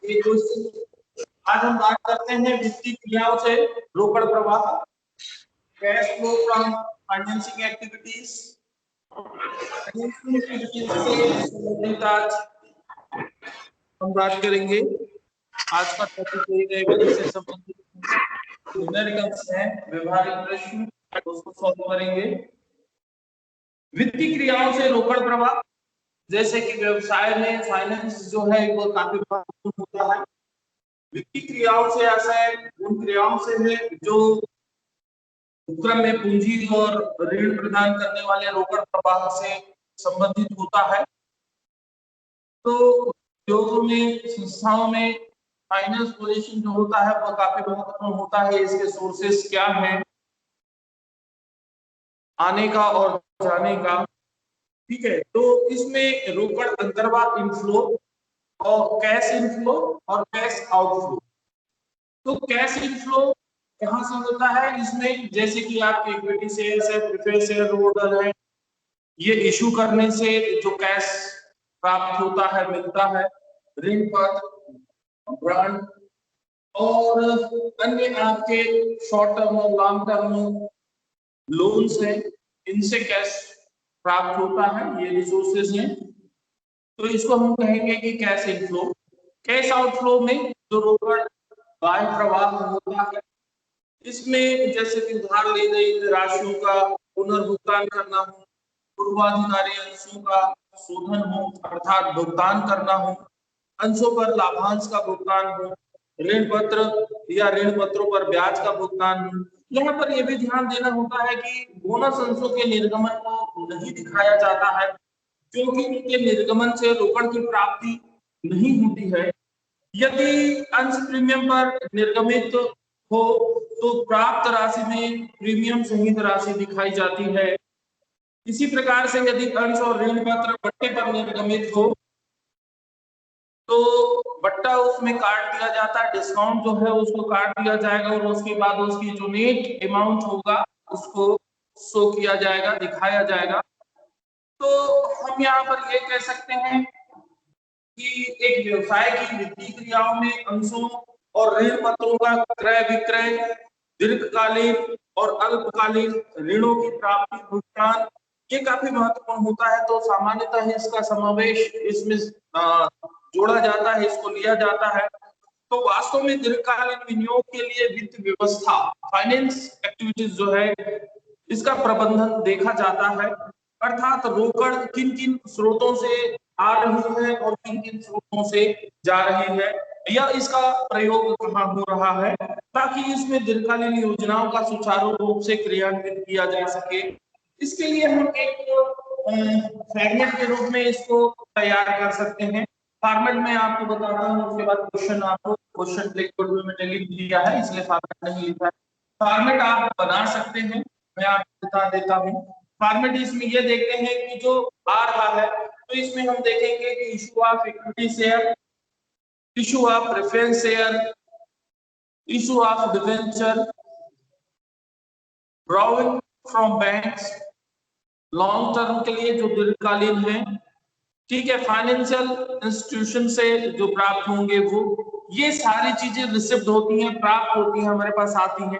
ये क्वेश्चन आज हम बात करते हैं वित्तीय क्रियाओं से रोकड़ प्रवाह, cash flow from financing activities. Financing activities से संबंधित आज हम बात करेंगे। आज का टॉपिक यही रहेगा जिससे संबंधित न्यूमेरिकल्स हैं, व्यवहारिक प्रश्न, उसको सॉल्व करेंगे। वित्तीय क्रियाओं से रोकड़ प्रवाह, जैसे कि व्यवसाय में फाइनेंस जो है वो काफी महत्वपूर्ण होता है। वित्तीय क्रियाओं से ऐसा है, उन क्रियाओं से है जो उपक्रम में पूंजी और ऋण प्रदान करने वाले रोकड़ प्रवाह से संबंधित होता है। तो उद्योगों में, संस्थाओं में फाइनेंस पोजीशन जो होता है वो काफी महत्वपूर्ण होता है। इसके सोर्सेस क्या हैं, आने का और जाने का, ठीक है। तो इसमें रोकड़ अंतर्वाह इनफ्लो और कैश इनफ्लो और कैश आउटफ्लो। तो कैश इनफ्लो कहां से होता है, इसमें जैसे कि आपके इक्विटी शेयर्स है, प्रेफरेंस शेयर होल्डर है, ये इशू करने से जो कैश प्राप्त होता है, मिलता है, ऋण पत्र, ब्रांड और अन्य आपके शॉर्ट टर्म और लॉन्ग टर्म लोन्स है, इनसे कैश प्राप्त होता है, ये रिसोर्सेज हैं। तो इसको हम कहेंगे कि कैश इनफ्लो। कैश आउटफ्लो में जो रोकड़ बाह्य प्रवाह होता है, इसमें जैसे कि उधार ली गई राशियों का पुनर्भुगतान करना हो, पूर्वाधिकारी अंशों का शोधन हो अर्थात भुगतान करना हो, अंशों पर लाभांश का भुगतान हो, ऋण पत्र या ऋण पत्रों पर ब्याज का भुगतान हो। यहाँ पर यह भी ध्यान देना होता है कि बोनस अंशों के निर्गमन को नहीं दिखाया जाता है, क्योंकि उनके निर्गमन से रोकड़ की प्राप्ति नहीं होती है। यदि अंश प्रीमियम पर निर्गमित हो तो प्राप्त राशि में प्रीमियम सहित राशि दिखाई जाती है। इसी प्रकार से यदि अंश और ऋण पत्र बट्टे पर निर्गमित हो तो बट्टा उसमें काट दिया जाता है, डिस्काउंट जो है उसको काट दिया जाएगा और उसके बाद उसकी जो नेट अमाउंट होगा उसको शो किया जाएगा, दिखाया जाएगा। तो हम यहाँ पर ये कह सकते हैं कि एक व्यवसाय की वित्तीय क्रियाओं में अंशों और ऋण पत्रों का क्रय विक्रय, दीर्घकालीन और अल्पकालीन ऋणों की प्राप्ति, भुगतान, ये काफी महत्वपूर्ण होता है। तो सामान्यतः इसका समावेश इसमें जोड़ा जाता है, इसको लिया जाता है। तो वास्तव में दीर्घकालीन विनियोग के लिए वित्त व्यवस्था, फाइनेंस एक्टिविटीज जो है, इसका प्रबंधन देखा जाता है। अर्थात रोकड़ किन किन स्रोतों से आ रही है और किन किन स्रोतों से जा रही है, या इसका प्रयोग कहाँ हो रहा है, ताकि इसमें दीर्घकालीन योजनाओं का सुचारू रूप से क्रियान्वित किया जा सके। इसके लिए हम एक फ्रेगमेंट के रूप में इसको तैयार कर सकते हैं। फॉर्मेट में आपको बताता हूँ, उसके बाद क्वेश्चन आपको क्वेश्चन ब्लैक बोर्ड में मैंने लिख दिया है, इसलिए फॉर्मेट नहीं लिखा है। फॉर्मेट आप बना सकते हैं, मैं आपको बता देता हूँ। फॉर्मेट इसमें ये देखते हैं कि जो आ रहा है, तो इसमें हम देखेंगे कि issue of equity share, issue of preference share, issue of debenture, drawing from banks long term के लिए जो दीर्घकालीन है, ठीक है, फाइनेंशियल इंस्टीट्यूशन से जो प्राप्त होंगे वो, ये सारी चीजें रिसिप्ट होती हैं, प्राप्त होती हैं, हमारे पास आती हैं।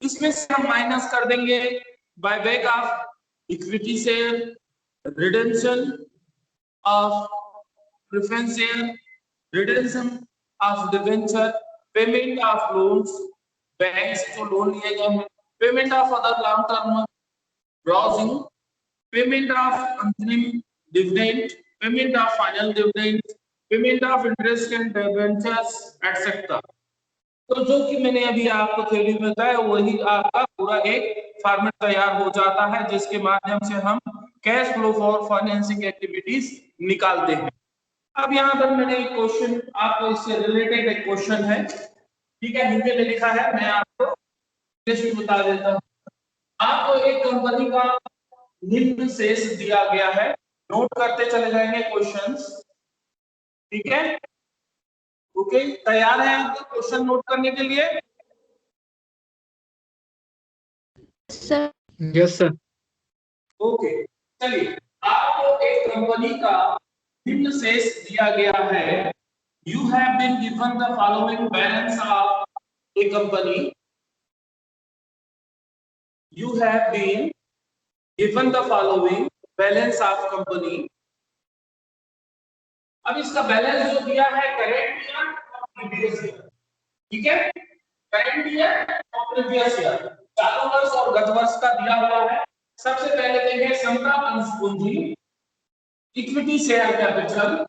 इसमें से हम माइनस कर देंगे buy back of equity share, redemption of preference share, redemption of debenture, payment of loans, bank से जो लोन लिए गए हैं, payment of other long term browsing, payment of interim dividend, payment of final dividend, payment of interest and debentures, etc. तो जो कि मैंने अभी आपको थ्योरी में बताया वही आपका पूरा एक फॉर्मेट तैयार हो जाता है, जिसके माध्यम से हम cash flow for financing activities निकालते हैं। अब यहाँ पर मैंने एक क्वेश्चन आपको इससे रिलेटेड एक क्वेश्चन है, ठीक है, हिंदी में लिखा है, मैं आपको इंग्लिश में बता देता हूँ। आपको एक कंपनी का निम्न शेष दिया गया है, नोट करते चले जाएंगे क्वेश्चंस, ठीक है। ओके, तैयार है आपको क्वेश्चन नोट करने के लिए? सर। Yes sir. ओके, चलिए, आपको एक कंपनी का निम्न शेष दिया गया है, You have been given the following balance of a company. You have been given the following balance of company. अब इसका बैलेंस जो दिया है करेंट ईयर और प्रीवियस ईयर, ठीक है, करंट ईयर और प्रीवियस ईयर, चालू वर्ष और गत वर्ष का दिया हुआ है। सबसे पहले देखें समता अंश पूंजी, इक्विटी शेयर कैपिटल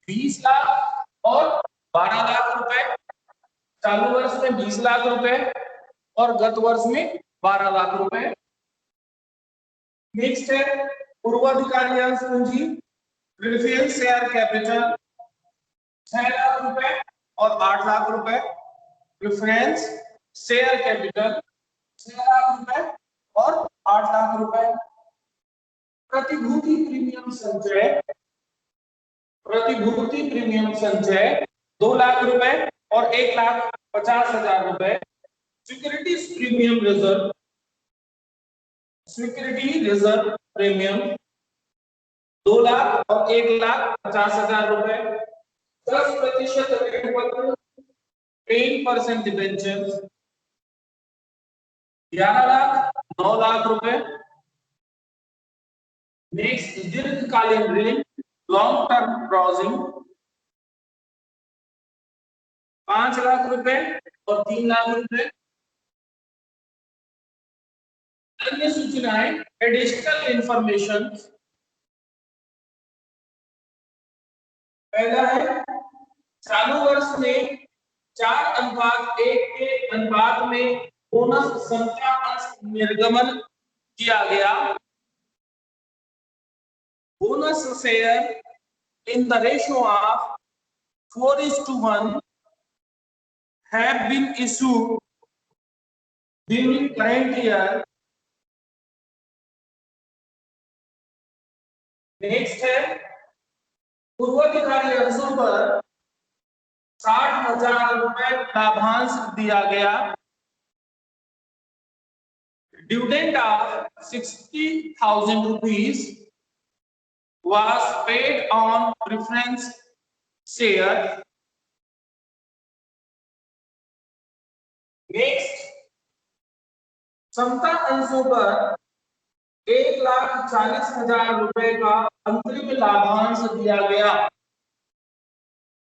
20 लाख और 12 लाख रुपए, चालू वर्ष में 20 लाख रुपए और गत वर्ष में 12 लाख रुपए। नेक्स्ट है पूर्वाधिकारी अंश पूंजी, प्रेफरेंस शेयर कैपिटल 6 लाख रुपए और 8 लाख रुपए, प्रेफरेंस शेयर कैपिटल 6 लाख रुपए और 8 लाख रुपए। प्रतिभूति प्रीमियम संचय, प्रतिभूति प्रीमियम संचय 2 लाख रुपए और 1,50,000 रुपए। Securities premium reserve, security reserve premium 2 lakh और 1,50,000 रुपए। 10% ऋण पत्र 10% डिबेंचर 11 लाख 9 लाख रुपए। नेक्स्ट दीर्घकालीन ऋण लॉन्ग टर्म ब्राउजिंग 5 लाख रुपए और 3 लाख रुपए। अन्य सूचनाएं एडिशनल इंफॉर्मेशन, पहला है चालू वर्ष में 4:1 के अनुपात में बोनस समता अंश निर्गमन किया गया। Bonus share in the ratio of 4:1 have been issued during current year. Next है पूर्वाधिकारी अंशों पर 60,000 रुपए लाभांश दिया गया। Dividend of 60,000 rupees was paid on preference share. Next समता अंशों पर 1,40,000 रुपए का अंतरिम लाभांश दिया गया।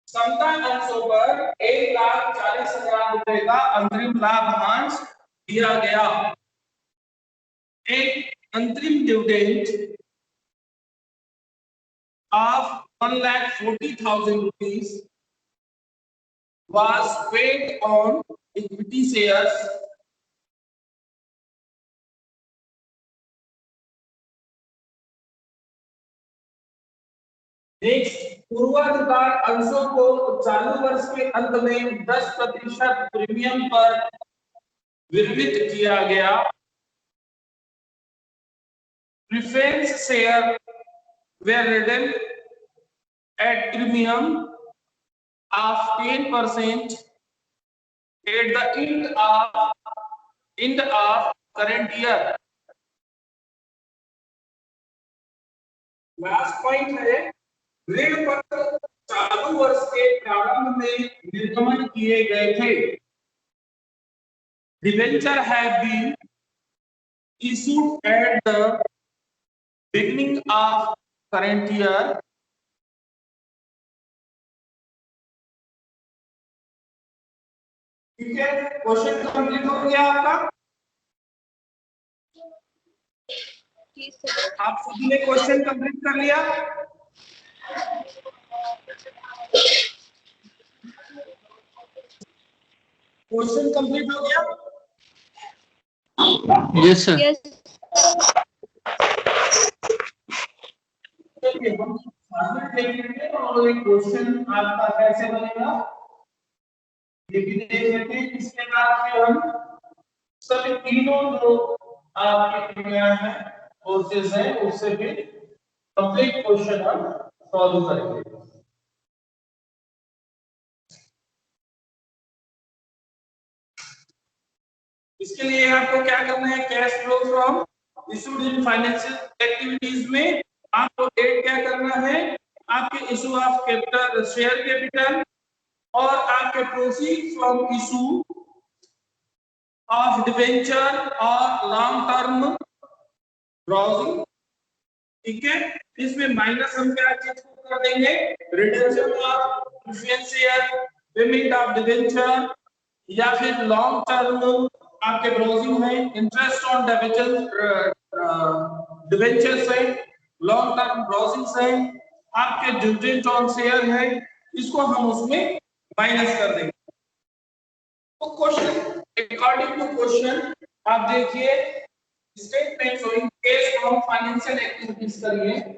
समता अंशों पर 1,40,000 रुपए का अंतरिम लाभांश दिया गया। एक अंतरिम dividend of 1,40,000 rupees was paid on equity shares. Next पूर्वाधिकार अंशों को चालू वर्ष के अंत में 10% प्रीमियम पर वितरित किया गया। Preference share were redeemed at premium of 10% at the end of current year. Last point है ऋण पत्र चालू वर्ष के प्रारंभ में निर्गमन किए गए थे। Debenture have been issued at the beginning of current year. ठीक है, क्वेश्चन कंप्लीट हो गया आपका। आप सभी ने क्वेश्चन कंप्लीट कर लिया। क्वेश्चन कंप्लीट हो गया। Yes sir. चलिए हम देखेंगे और एक क्वेश्चन आपका कैसे बनेगा ये भी देख लेते हैं। इसके बाद फिर हम सभी तीनों जो आपके है कोर्सेज हैं उससे भी कंप्लीट क्वेश्चन हम सॉल्व करेंगे। इसके लिए आपको क्या करना है, cash flow from issued in financial activities में आपको डेट क्या करना है, आपके issue of capital share capital और आपके proceed from issue of debenture और लॉन्ग टर्म ब्राउजिंग। ठीक है, इसमें माइनस हम क्या चीज को कर देंगे, redemption of preference share, payment of debenture, या फिर लॉन्ग टर्म आपके ब्राउजिंग में इंटरेस्ट ऑन डिवेंचर्स है, लॉन्ग टर्म ब्राउजिंग है, आपके डिविडेंड ऑन शेयर है, इसको हम उसमें माइनस कर देंगे। तो क्वेश्चन अकॉर्डिंग टू क्वेश्चन आप देखिए, statement showing case of financial activities करिए।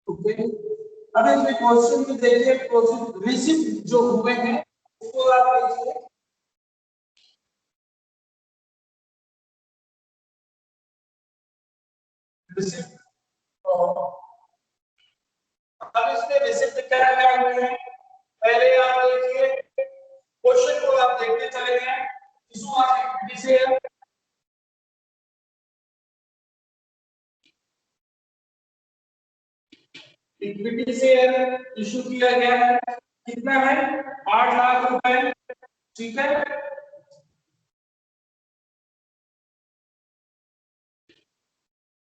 ओके, अब इसमें क्वेश्चन में देखिए, प्रोसीड रिसिप्ट जो हुए हैं उसको आप देखिए। रिसिप्ट, अब इसमें रिसिप्ट क्या क्या हुए हैं, पहले आप देखिए क्वेश्चन को आप देखते चले गए। Issue of equity share, equity share issue किया गया है, कितना है, 8 लाख रुपए। ठीक है,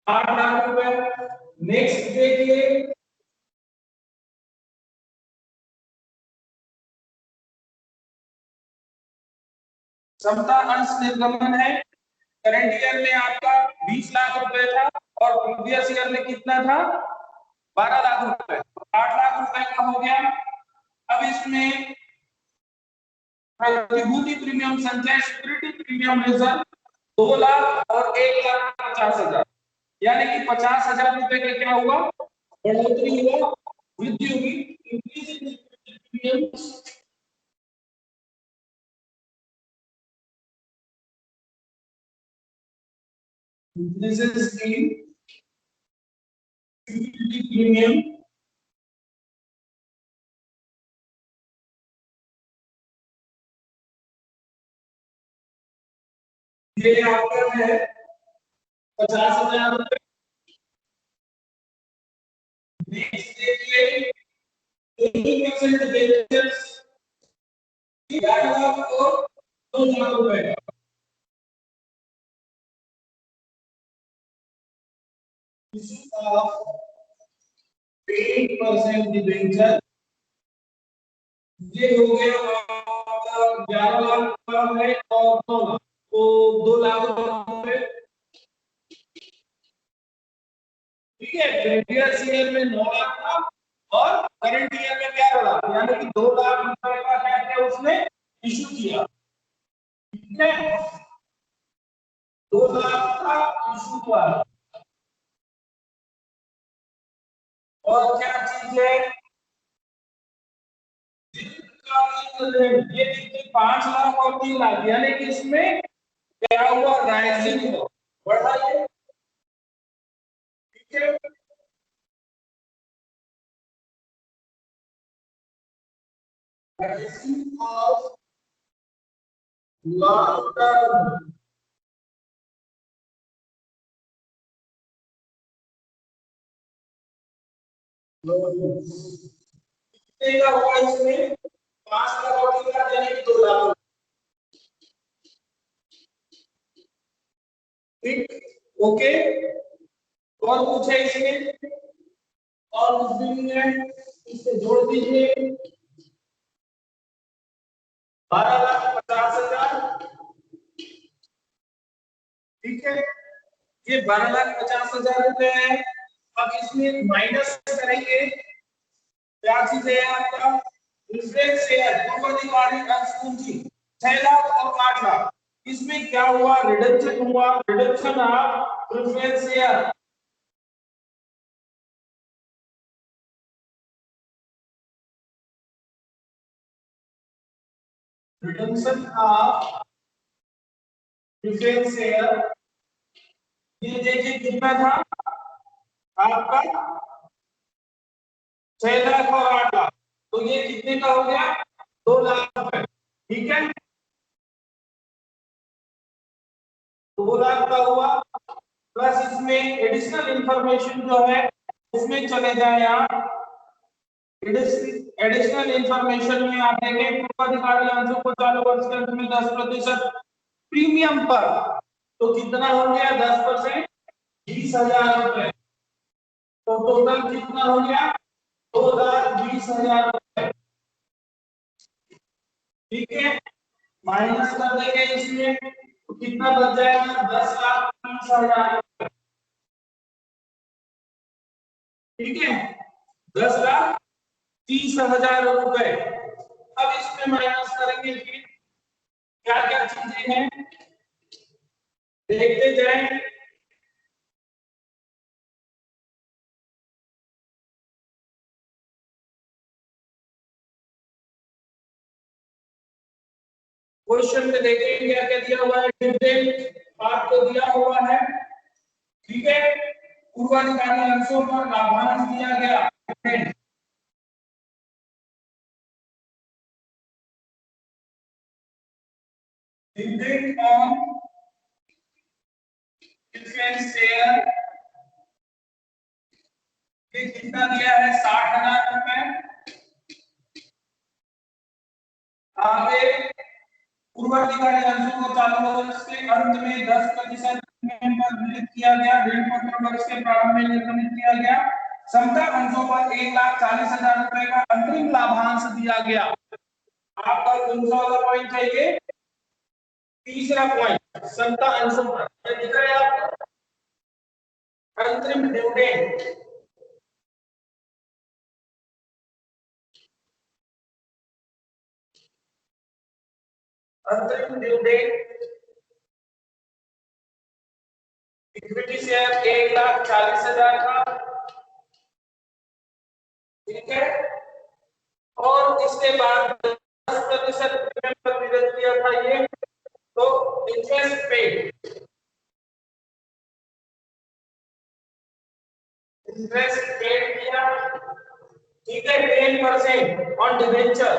8 लाख रुपए। नेक्स्ट देखिए, क्षमता अंश निर्गमन है, करंट ईयर में आपका 20 लाख रुपए था और प्रीवियस ईयर में कितना था, 12 लाख रुपए, 8 लाख रुपए का हो गया। अब इसमें प्रतिभूति प्रीमियम संचय सिक्योरिटी प्रीमियम रिजर्व 2 लाख और 1,50,000, यानी कि 50,000 रुपए का क्या हुआ, बढ़ोतरी हुआ, वृद्धि होगी, increase in premium. Increases in premium, ये आपका है 50,000 रुपए। नेक्स्ट देखिए, 80% बेनिफिट्स 11 लाख और 2 लाख रुपए। इशू ऑफ 8% डिबेंचर, ये हो गया आपका 11 लाख का है और 2 लाख, तो 2 लाख रुपए। ठीक है, प्रीवियस ईयर में 9 लाख था और करंट ईयर में 11 लाख, यानी कि 2 लाख रुपए का क्या किया उसने, इशू किया। ठीक है, 2 लाख का इशू हुआ। और क्या चीज है, ये देखिए 5 लाख और 3 लाख, यानी कि इसमें क्या हुआ, राइजिंग हुआ, बढ़ा ये। ठीक है, राइजिंग ऑफ लॉन्ग टर्म कितने का हुआ इसमें, 5 लाख और 3 लाख, यानी कि 2 लाख। ठीक, ओके, और कुछ है इसमें, और कुछ भी नहीं है, इसे जोड़ दीजिए, 12,50,000। ठीक है, ये 12,50,000 रुपए है। अब इसमें माइनस करेंगे, क्या चीज है आपका, प्रेफरेंस शेयर पूर्वाधिकारी अंश पूंजी 6 लाख और 8 लाख, इसमें क्या हुआ, रिडक्शन हुआ, reduction of preference share, reduction of preference share, ये देखिए कितना था आपका 6 लाख और 8 लाख, तो ये कितने का हो गया 2 लाख रुपए। ठीक है, 2 लाख का हुआ, प्लस इसमें एडिशनल इंफॉर्मेशन जो है उसमें चले जाए आप। एडिशनल इंफॉर्मेशन में आप देखें पूर्वाधिकारी अंशों को चालू वर्ष के अंत में 10% प्रीमियम पर, तो कितना हो गया 10%, 20,000 रुपए। तो टोटल कितना हो गया 2,20,000 रुपए। ठीक है, माइनस कर देंगे इसमें तो कितना बच जाएगा 10,30,000। ठीक है, 10,30,000 रुपए। अब इसमें माइनस करेंगे फिर क्या क्या चीजें हैं देखते जाएं। क्वेश्चन में देखें क्या क्या दिया हुआ है, डिविडेंड पार्ट को दिया हुआ है। ठीक है, पूर्वाधिकारी अंशों पर लाभांश दिया गया, डिविडेंड ऑन प्रेफरेंस शेयर, ये कितना दिया है 60,000 रुपए। आगे पूर्वाधिकारी अंशों को चालू वर्ष के अंत में 10% पर वितरित किया गया, ऋण पत्र वर्ष के प्रारंभ में निर्गमित किया गया। समता अंशों पर 1,40,000 रुपए का अंतरिम लाभांश दिया गया। आपका कौन सा वाला पॉइंट है ये, तीसरा पॉइंट, समता अंशों पर दिख रहा है आपको अंतरिम डिविडेंड। अंतरिम डिविडेंड इक्विटी शेयर 1,40,000 का। ठीक है, और इसके बाद 10% पर वितरित किया था ये, तो इंटरेस्ट पेड, इंटरेस्ट पेड किया। ठीक है, 10% ऑन डिबेंचर,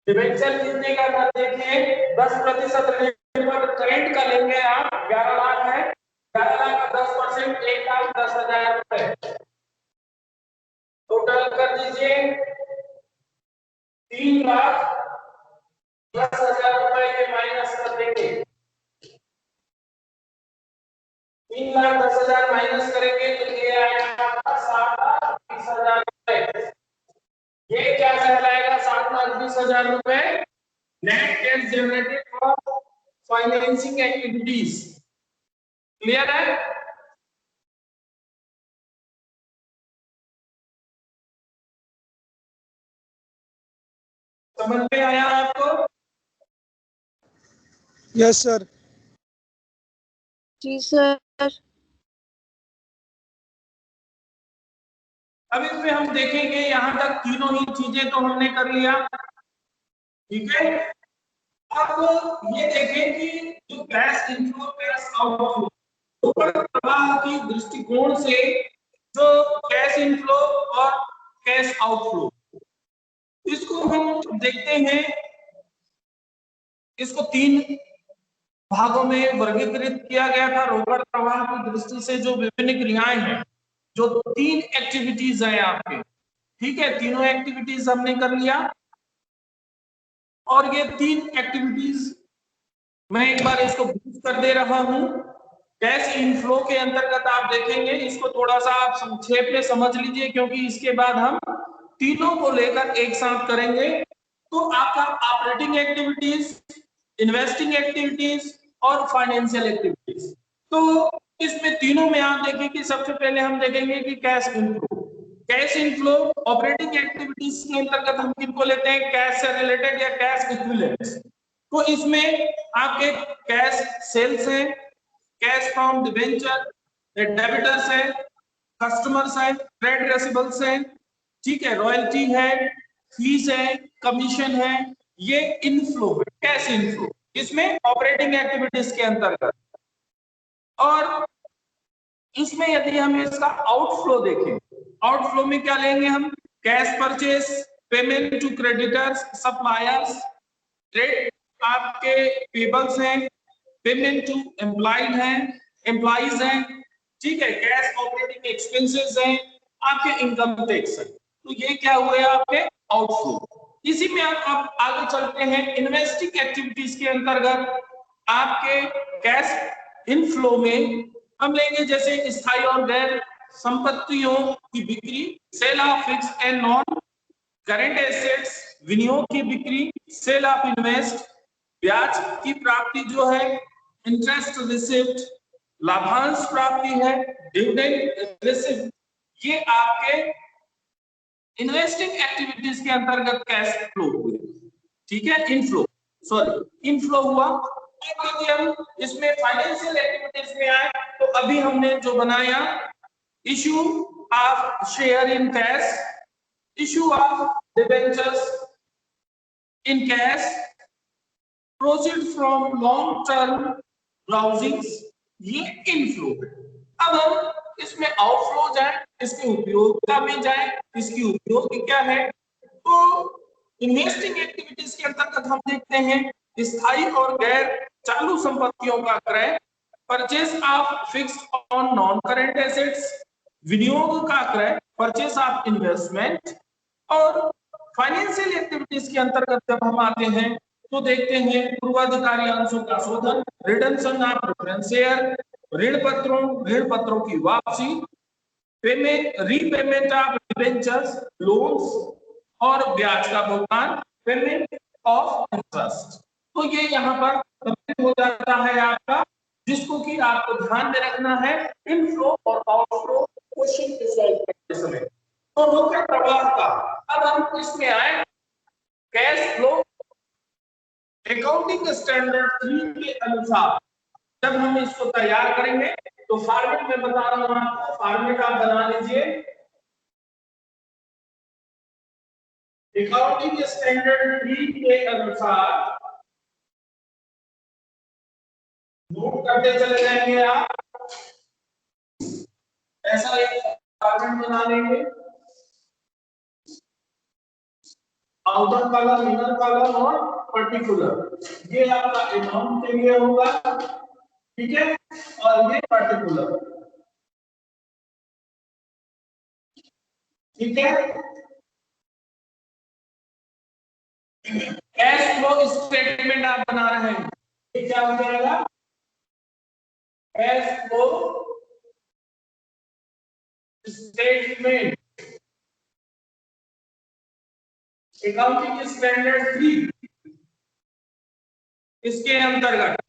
डिबेंचर कितने का था देखिए 10% ऋण पर करेंट का लेंगे आप 11 लाख है, 11 लाख का 10% 1,10,000 रुपए। टोटल कर दीजिए 3,10,000 रुपए के माइनस कर देंगे, 3,10,000 माइनस करेंगे तो ये आएगा आपका 7,20,000 रुपए। ये क्या कहलाएगा 7,20,000 रुपए net cash generated for financing activities. Clear है, समझ में आया आपको? Yes sir. जी सर। अब इसमें हम देखेंगे यहाँ तक तीनों ही चीजें तो हमने कर लिया। ठीक है, अब ये देखें कि जो कैश इनफ्लो कैश आउटफ्लो प्रवाह की दृष्टिकोण से जो कैश इनफ्लो और कैश आउटफ्लो, इसको हम देखते हैं, इसको 3 भागों में वर्गीकृत किया गया था। रोकड़ प्रवाह की दृष्टि से जो विभिन्न क्रियाएं हैं, जो 3 एक्टिविटीज हैं आपके, ठीक है, तीनों एक्टिविटीज हमने कर लिया। और ये 3 एक्टिविटीज मैं एक बार इसको ब्रीफ कर दे रहा हूं। कैश इनफ्लो के अंतर्गत आप देखेंगे, इसको थोड़ा सा आप संक्षेप में समझ लीजिए क्योंकि इसके बाद हम तीनों को लेकर एक साथ करेंगे। तो आपका ऑपरेटिंग एक्टिविटीज, इन्वेस्टिंग एक्टिविटीज और फाइनेंशियल एक्टिविटीज, तो इसमें तीनों में आप देखें कि सबसे पहले हम देखेंगे कि cash inflow. Cash inflow operating activities के अंतर्गत हम किनको लेते हैं, कैश से रिलेटेड या कैश इक्विवेलेंट्स। तो इसमें आपके कैश सेल्स है, कैश फ्रॉम डिबेंचर, डेबिटर्स है, कस्टमर्स है, ट्रेड रेसिबल्स है, ठीक है, रॉयल्टी है, फीस है, कमीशन है, ये इनफ्लो है, कैश इनफ्लो, इसमें ऑपरेटिंग एक्टिविटीज के अंतर्गत। और इसमें यदि हम इसका आउटफ्लो देखें, आउटफ्लो में क्या लेंगे हम? Cash purchase, payment to creditors, suppliers, trade आपके पेबल्स हैं, पेमेंट टू एम्प्लॉइज हैं, ठीक है, कैश ऑपरेटिंग एक्सपेंसेस हैं, आपके इनकम टैक्स है। तो ये क्या हुए आपके आउटफ्लो। इसी में आप आगे चलते हैं, इन्वेस्टिंग एक्टिविटीज के अंतर्गत आपके कैश इनफ्लो में हम लेंगे जैसे स्थायी और गैर संपत्तियों की बिक्री, sale of fix and non current assets, विनियोग की बिक्री, सेल ऑफ इन्वेस्ट, ब्याज की प्राप्ति जो है, इंटरेस्ट रिसिप्ट, लाभांश प्राप्ति है, डिविडेंड रिसिप्ट, ये आपके इन्वेस्टिंग एक्टिविटीज के अंतर्गत कैश फ्लो हुए, ठीक है, इनफ्लो हुआ। और यदि हम इसमें फाइनेंशियल एक्टिविटीज में आए तो अभी हमने जो बनाया, issue of share in cash, issue of debentures in cash, proceed from long term borrowings, ये इनफ्लो है। अब हम इसमें आउटफ्लो जाए, इसकी उपयोगिता में जाए, इसकी उपयोग क्या है? तो इन्वेस्टिंग एक्टिविटीज के अंतर्गत हम देखते हैं स्थायी और गैर चालू संपत्तियों का क्रय, purchase of fixed on non current assets, विनियोग का क्रय, परचेस ऑफ इन्वेस्टमेंट। और फाइनेंशियल एक्टिविटीज के अंतर्गत जब हम आते हैं तो देखते हैं पूर्वाधिकारी अंशों का शोधन, रिडम्पशन ऑफ प्रेफरेंस शेयर, ऋण पत्रों की वापसी, payment repayment of debentures, loans और ब्याज का भुगतान, पेमेंट ऑफ इंटरेस्ट। तो ये यहाँ पर कंप्लीट हो जाता है आपका, जिसको कि आपको ध्यान में रखना है इनफ्लो और आउटफ्लो क्वेश्चन को सॉल्व करते समय। तो रोकड़ प्रवाह का अब हम इसमें आए, कैश फ्लो अकाउंटिंग स्टैंडर्ड 3 के अनुसार जब हम इसको तैयार करेंगे तो फॉर्मेट में बता रहा हूं आपको, फॉर्मेट आप बना लीजिए। अकाउंटिंग स्टैंडर्ड 3 के अनुसार नोट करते चले जाएंगे आप, ऐसा एक फॉर्मेट बना लेंगे, आउटर कॉलम, इनर कॉलम और पर्टिकुलर। ये आपका अमाउंट के लिए होगा, ठीक है, और ये पर्टिकुलर, ठीक है। कैश फ्लो स्टेटमेंट आप बना रहे हैं, ये क्या हो जाएगा? Cash flow statement accounting standard 3 इसके अंतर्गत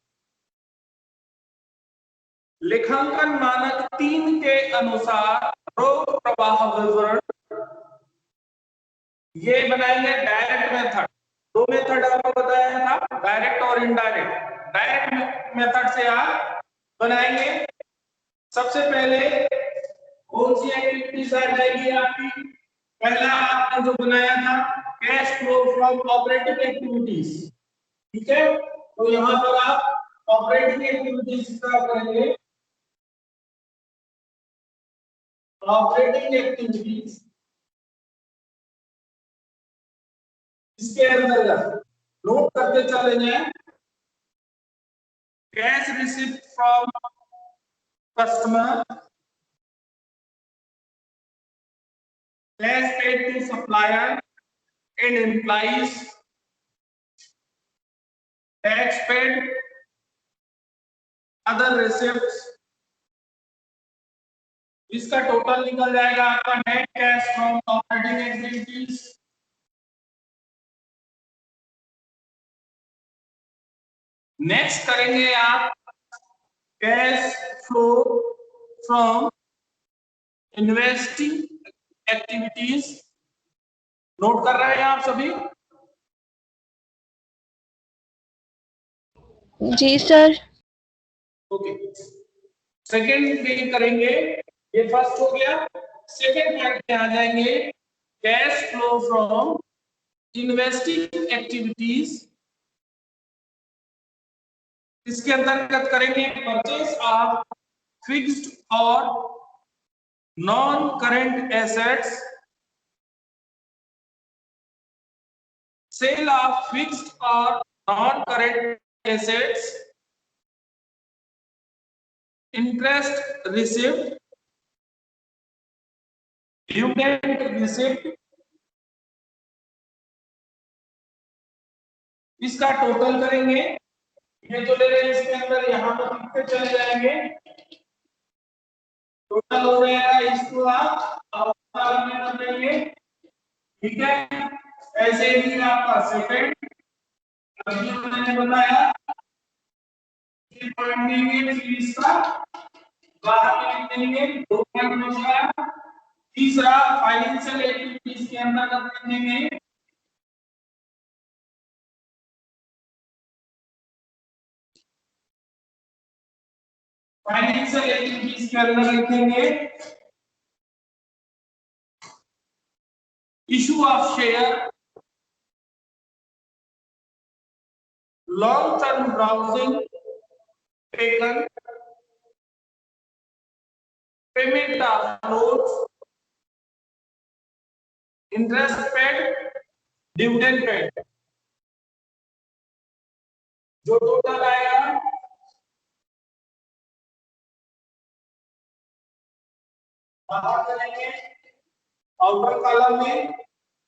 लेखांकन मानक 3 के अनुसार रोक प्रवाह विवरण ये बनाएंगे। डायरेक्ट मेथड, दो मेथड आपको बताया था, डायरेक्ट और इनडायरेक्ट। डायरेक्ट मेथड से आप बनाएंगे। सबसे पहले कौन सी एक्टिविटीज आ जाएगी आपकी? पहला आपने जो बनाया था cash flow from operating activities, ठीक है, तो यहां पर आप ऑपरेटिंग एक्टिविटीज का करेंगे, ऑपरेटिंग एक्टिविटीज, इसके अंतर्गत नोट करते चले जाएं, cash received from customer, cash paid to supplier and employees, tax paid, other receipts, इसका टोटल निकल जाएगा आपका net cash from operating activities. Next करेंगे आप cash flow from investing activities. Note कर रहे हैं आप सभी? जी सर। ओके, सेकेंड में करेंगे, ये फर्स्ट हो गया। सेकेंड पॉइंट में आ जाएंगे cash flow from investing activities, इसके अंतर्गत करेंगे परचेज ऑफ फिक्स्ड और non current assets, sale of fixed और non current assets, interest receipt, dividend receipt, इसका टोटल करेंगे। ये जो ले रहे हैं इसके अंदर यहां पर लिखते चले जाएंगे, टोटल हो जाएगा, इसको आप अवतार में कर देंगे। ठीक है, ऐसे ही आपका सेकंड, अभी मैंने बताया कि पॉइंट देंगे, फिर इसका बाहर में लिख देंगे 2 पॉइंट हो गया। तीसरा फाइनेंशियल एक्टिविटीज के अंदर कर देंगे फाइनेंशियल एक्टिविटीज के अंदर लिखेंगे issue of share, long term browsing taken, payment of notes, interest paid, dividend paid. जो टोटल आएगा बाहर करेंगे आउटर कॉलम में।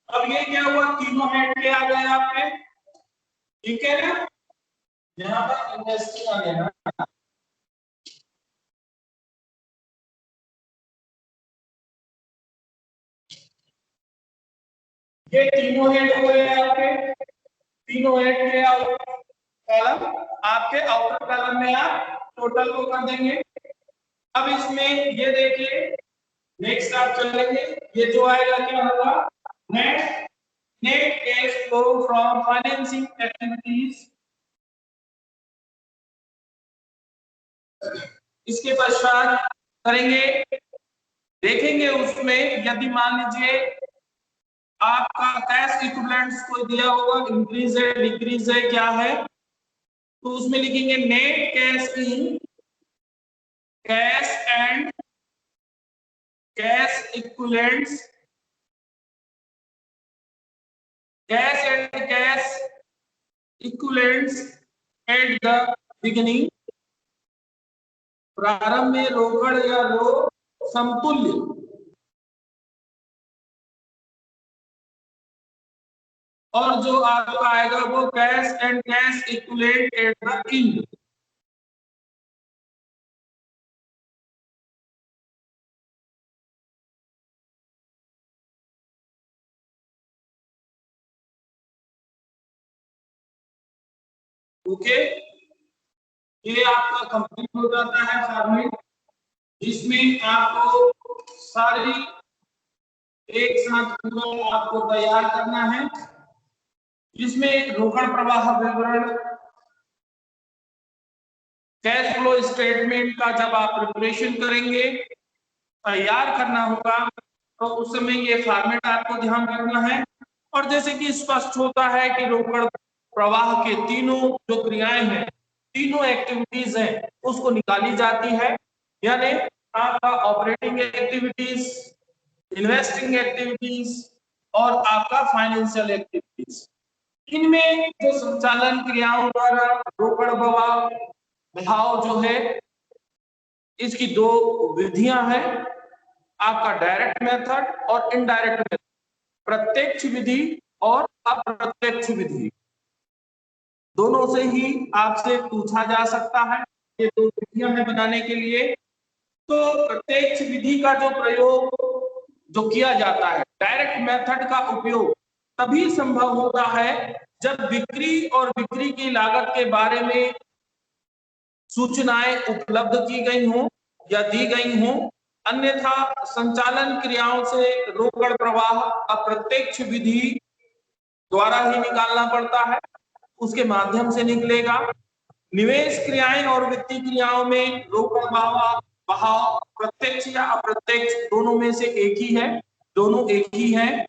अब ये क्या हुआ, तीनों हेड के आ गए आपके, ठीक है ना। यहाँ पर इन्वेस्टिंग आ गया ना, ये तीनों हेड हो गए आपके, तीनों हेड के आउटर कॉलम, आपके आउटर कॉलम में आप टोटल को कर देंगे। अब इसमें ये देखिए नेक्स्ट आप चलेंगे, ये जो आएगा क्या होगा, net net cash flow from financing activities. इसके पश्चात करेंगे, देखेंगे उसमें यदि मान लीजिए आपका कैश इक्विवेलेंट्स कोई दिया होगा, इंक्रीज है डिक्रीज है क्या है, तो उसमें लिखेंगे net cash in cash and cash equivalents, cash and cash equivalents at the beginning, प्रारंभ में रोकड़ या रो समतुल्य, और जो आपका आएगा वो cash and cash equivalent at the end. Okay, ये आपका कंप्लीट हो जाता है फॉर्मेट, जिसमें आपको सारी एक साथ पूरा आपको तैयार करना है, जिसमें रोकड़ प्रवाह विवरण, कैश फ्लो स्टेटमेंट का जब आप प्रिपरेशन करेंगे, तैयार करना होगा, तो उस समय ये फॉर्मेट आपको ध्यान रखना है। और जैसे कि स्पष्ट होता है कि रोकड़ प्रवाह के तीनों जो क्रियाएं हैं, तीनों एक्टिविटीज हैं, उसको निकाली जाती है, यानी आपका ऑपरेटिंग एक्टिविटीज, इन्वेस्टिंग एक्टिविटीज और आपका फाइनेंशियल एक्टिविटीज। इनमें जो संचालन क्रियाओं द्वारा रोकड़ बहाव जो है, इसकी 2 विधियां हैं, आपका डायरेक्ट मेथड और इनडायरेक्ट मेथड, प्रत्यक्ष विधि और अप्रत्यक्ष विधि, दोनों से ही आपसे पूछा जा सकता है। ये 2 विधियां हैं बनाने के लिए। तो प्रत्यक्ष विधि का जो प्रयोग जो किया जाता है, डायरेक्ट मेथड का उपयोग तभी संभव होता है जब बिक्री और बिक्री की लागत के बारे में सूचनाएं उपलब्ध की गई हों या दी गई हों, अन्यथा संचालन क्रियाओं से रोकड़ प्रवाह अप्रत्यक्ष विधि द्वारा ही निकालना पड़ता है, उसके माध्यम से निकलेगा। निवेश क्रियाएं और वित्तीय क्रियाओं में रोकड़ बहाव प्रत्यक्ष या अप्रत्यक्ष दोनों में से एक ही है, दोनों एक ही है,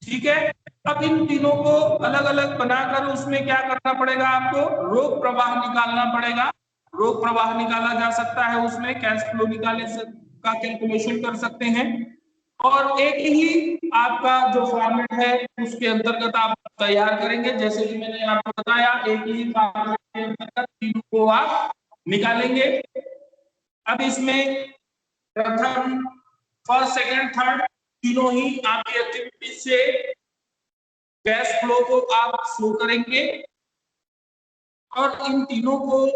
ठीक है। अब इन तीनों को अलग अलग बनाकर उसमें क्या करना पड़ेगा, आपको रोक प्रवाह निकालना पड़ेगा। रोक प्रवाह निकाला जा सकता है, उसमें कैश फ्लो निकालने का कैलकुलेशन कर सकते हैं। और एक ही आपका जो फॉर्मेट है उसके अंतर्गत आप तैयार करेंगे, जैसे कि मैंने आपको बताया, एक ही फॉर्मेट के अंतर्गत तीनों को आप निकालेंगे। अब इसमें प्रथम, फर्स्ट, सेकंड, थर्ड तीनों ही आपकी एक्टिविटी से कैश फ्लो को आप शो करेंगे और इन तीनों को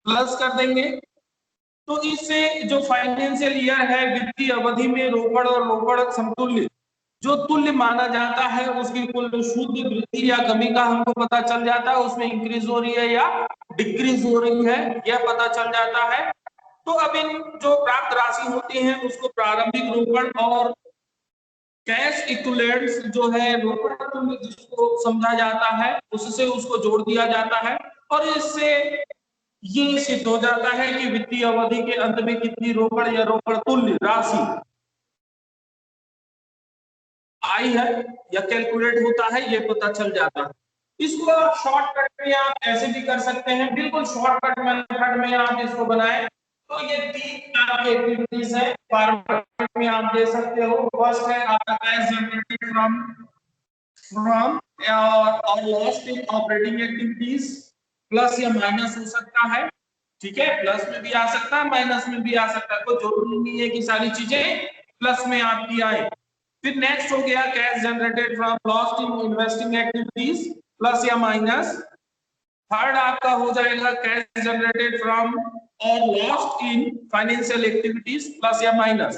प्लस कर देंगे। तो इससे जो फाइनेंशियल ईयर है, वित्तीय अवधि में रोकड़ और रोकड़ समतुल्य जो तुल्य माना जाता है, उसकी कुल शुद्ध वृद्धि या कमी का हमको पता चल जाता है, उसमें इंक्रीज हो रही है या डिक्रीज हो रही है यह पता चल जाता है। तो अब इन जो प्राप्त राशि होती है उसको प्रारंभिक रोकड़ और कैश इक्विवेलेंट्स जो है रोकड़ तुल्य जिसको समझा जाता है, उससे उसको जोड़ दिया जाता है और इससे ये सिद्ध हो जाता है कि वित्तीय अवधि के अंत में कितनी रोकड़ या रोकड़ तुल्य राशि आई है या कैलकुलेट होता है, ये पता चल जाता है। इसको आप शॉर्टकट में आप ऐसे भी कर सकते हैं, बिल्कुल शॉर्टकट मेथड में आप इसको बनाएं तो ये तीन आपकी एक्टिविटीज है, फॉर्मेट में आप दे सकते हो। फर्स्ट है आपका कैश जनरेटेड फ्रॉम और lost in operating activities, plus या माइनस हो सकता है, ठीक है, प्लस में भी आ सकता है माइनस में भी आ सकता है, कोई जरूरी नहीं है कि सारी चीजें प्लस में आपकी आए। फिर नेक्स्ट हो गया cash generated from lost in investing activities, plus या माइनस। थर्ड आपका हो जाएगा कैश जनरेटेड फ्रॉम और lost in financial activities, plus या माइनस।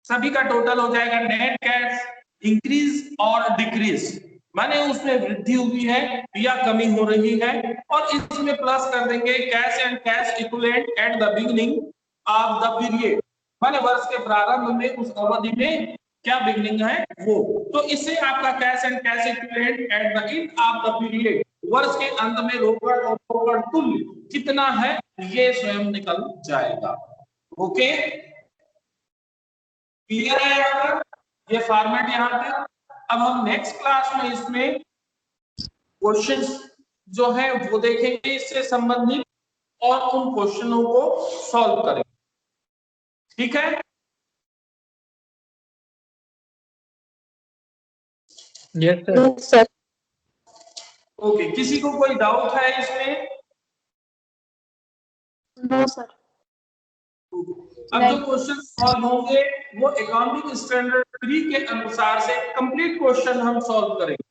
सभी का टोटल हो जाएगा नेट कैश इंक्रीज और डिक्रीज, माने उसमें वृद्धि हुई है या कमी हो रही है। और इसमें प्लस कर देंगे cash and cash equivalent at the beginning of the period, माने वर्ष के प्रारंभ में उस अवधि में क्या बिगिनिंग है वो। तो इससे आपका cash and cash equivalent at the end of the period, वर्ष के अंत में रोकड़ और रोकड़ तुल्य कितना है ये स्वयं निकल जाएगा। ओके, क्लियर है यहाँ पर, ये फॉर्मेट यहाँ पे। अब हम नेक्स्ट क्लास में इसमें क्वेश्चंस जो है वो देखेंगे इससे संबंधित और उन क्वेश्चनों को सॉल्व करेंगे, ठीक है। Yes sir. ओके, किसी को कोई डाउट है इसमें? No sir. अब जो क्वेश्चन सॉल्व होंगे वो अकाउंटिंग स्टैंडर्ड 3 के अनुसार से कंप्लीट क्वेश्चन हम सॉल्व करेंगे।